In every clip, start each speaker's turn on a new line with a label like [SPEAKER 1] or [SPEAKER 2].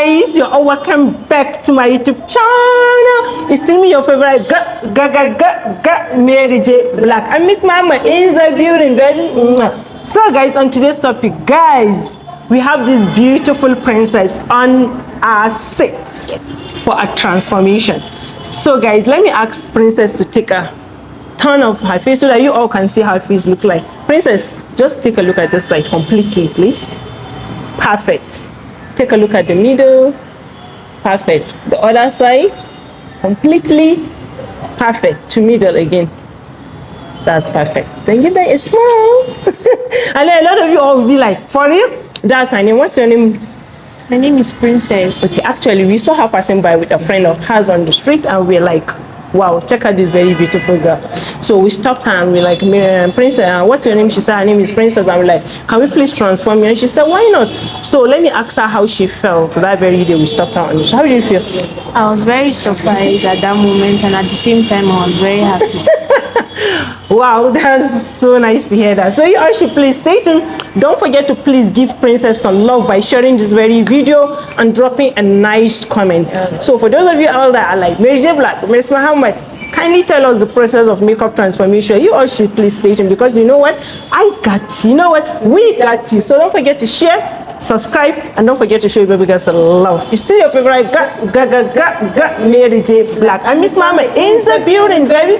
[SPEAKER 1] guys, you're all welcome back to my YouTube channel. It's still me, your favorite Mary J Black. I miss Mama in the building, guys. So guys, on today's topic, guys, we have this beautiful princess on our set for a transformation. So guys, let me ask Princess to take a turn of her face so that you all can see how her face looks like. Princess, just take a look at this side completely, please. Perfect. Take a look at the middle. Perfect. The other side, completely perfect. To middle again. That's perfect. Then give her a smile. And then a lot of you all will be like, for real? That's her name. What's your name?
[SPEAKER 2] My name is Princess.
[SPEAKER 1] Okay, actually, we saw her passing by with a friend of hers on the street, and we're like, wow, check out this very beautiful girl. So we stopped her and we're like, Princess, what's your name? She said her name is Princess. And we're like, can we please transform you? And she said, why not? So let me ask her how she felt that very day we stopped her on the street. How did you feel?
[SPEAKER 2] I was very surprised at that moment, and at the same time I was very happy.
[SPEAKER 1] Wow, that's so nice to hear that. So you all should please stay tuned. Don't forget to please give Princess some love by sharing this very video and dropping a nice comment. So for those of you all that are like Mary J Black, Miss Muhammad, kindly tell us the process of makeup transformation. You all should please stay tuned, because you know what, I got you. You know what, we got you. So don't forget to share, subscribe, and don't forget to show your baby girls some love. It's still your favorite Mary J Black. I miss Mama in the building, baby.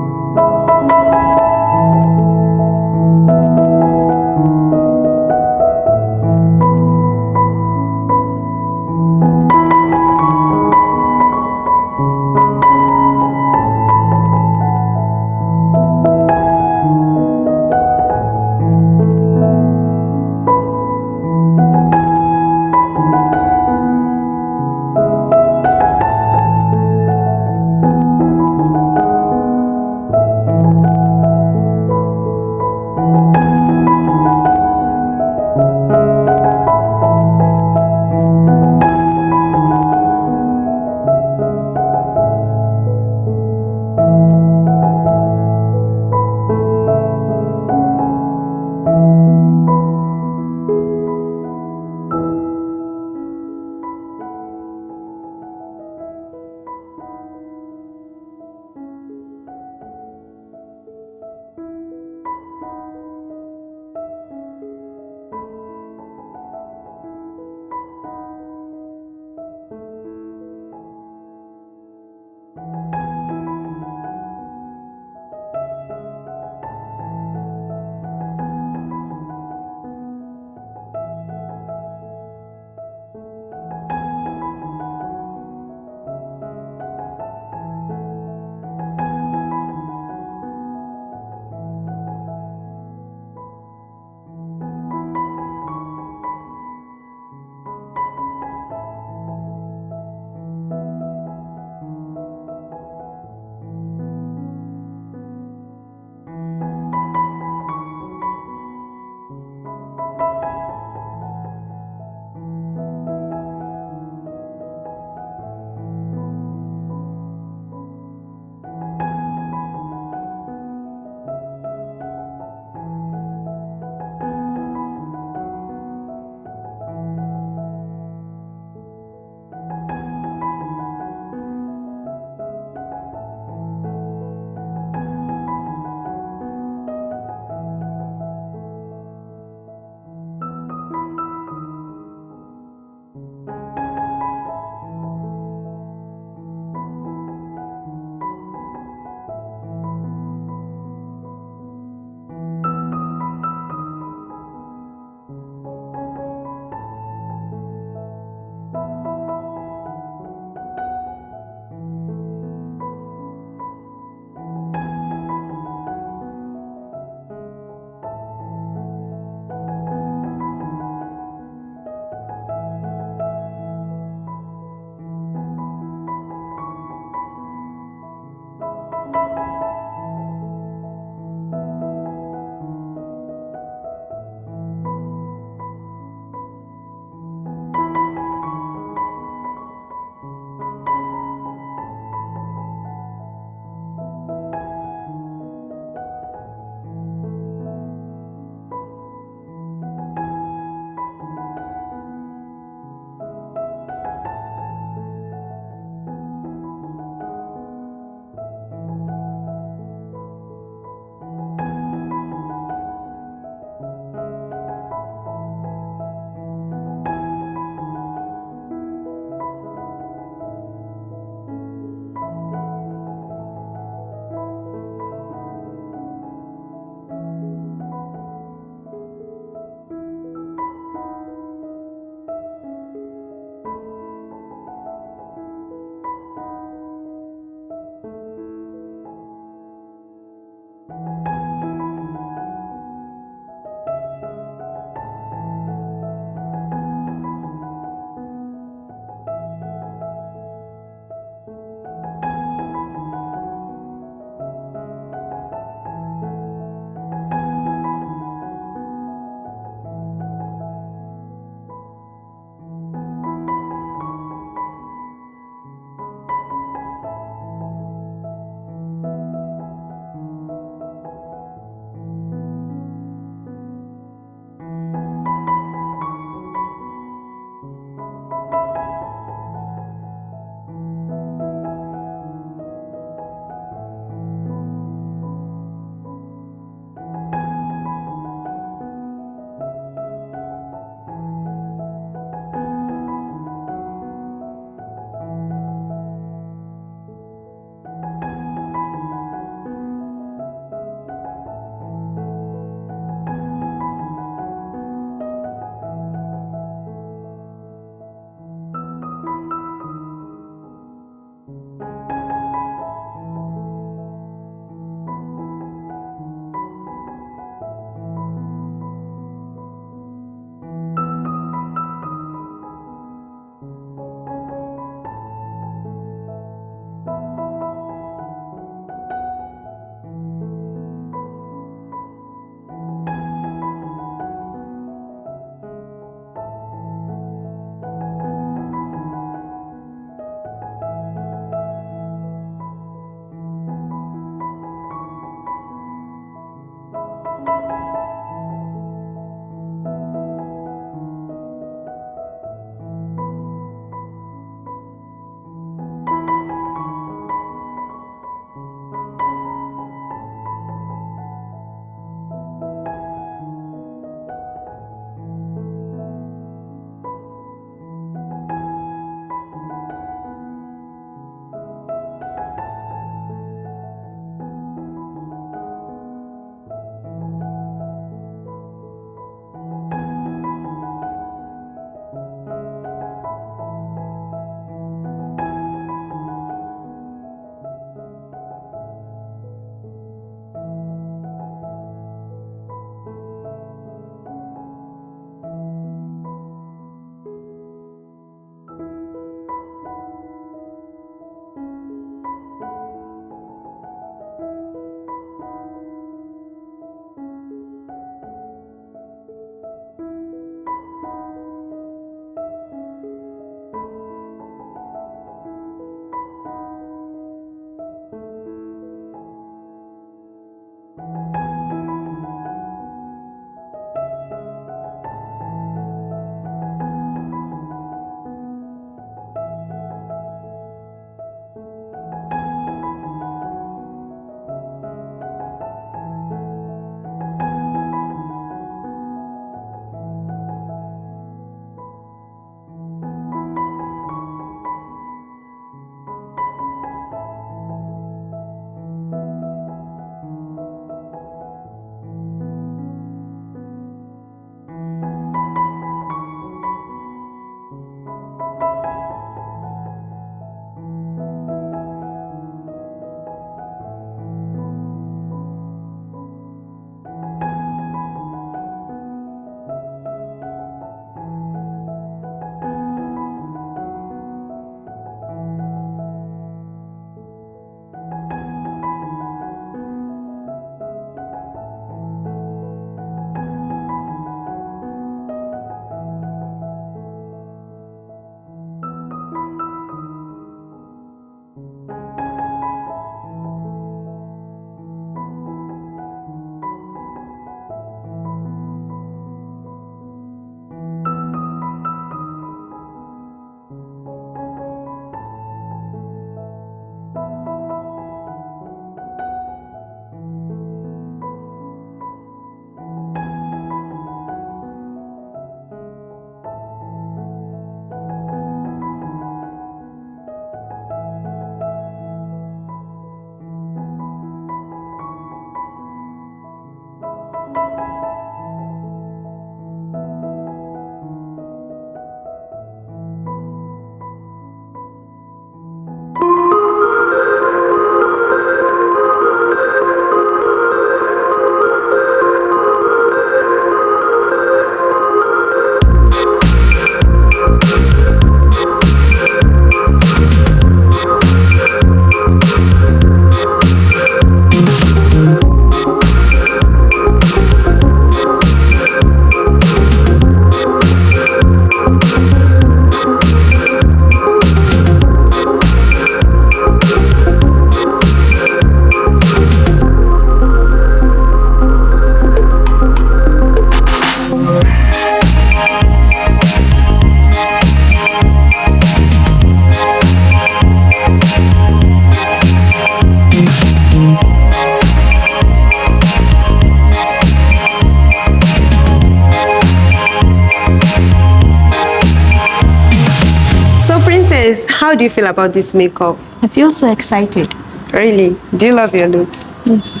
[SPEAKER 3] how do you feel about this makeup?
[SPEAKER 2] I feel so excited.
[SPEAKER 3] Really? Do you love your looks?
[SPEAKER 2] Yes.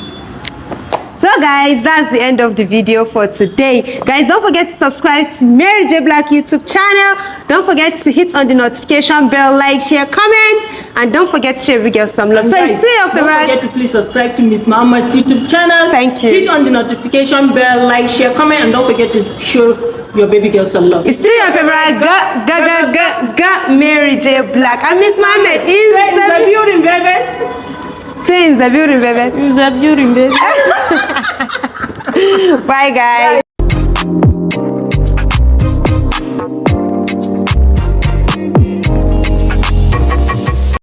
[SPEAKER 3] So guys, that's the end of the video for today. Guys, don't forget to subscribe to Mary J Black YouTube channel. Don't forget to hit on the notification bell, like, share, comment, and don't forget to share with girls some love.
[SPEAKER 1] And
[SPEAKER 3] So
[SPEAKER 1] guys,
[SPEAKER 3] see your
[SPEAKER 1] don't
[SPEAKER 3] favorite.
[SPEAKER 1] forget to please subscribe to Miss Muhammad's YouTube channel.
[SPEAKER 3] Thank you.
[SPEAKER 1] Hit on the notification bell, like, share, comment, and don't forget to show your baby girl some love.
[SPEAKER 3] It's still your favorite Mary J Black. And Miss Mohammed is
[SPEAKER 1] the building, babies.
[SPEAKER 3] Say in the building, baby.
[SPEAKER 2] It's a beauty, baby.
[SPEAKER 3] Bye guys. Bye.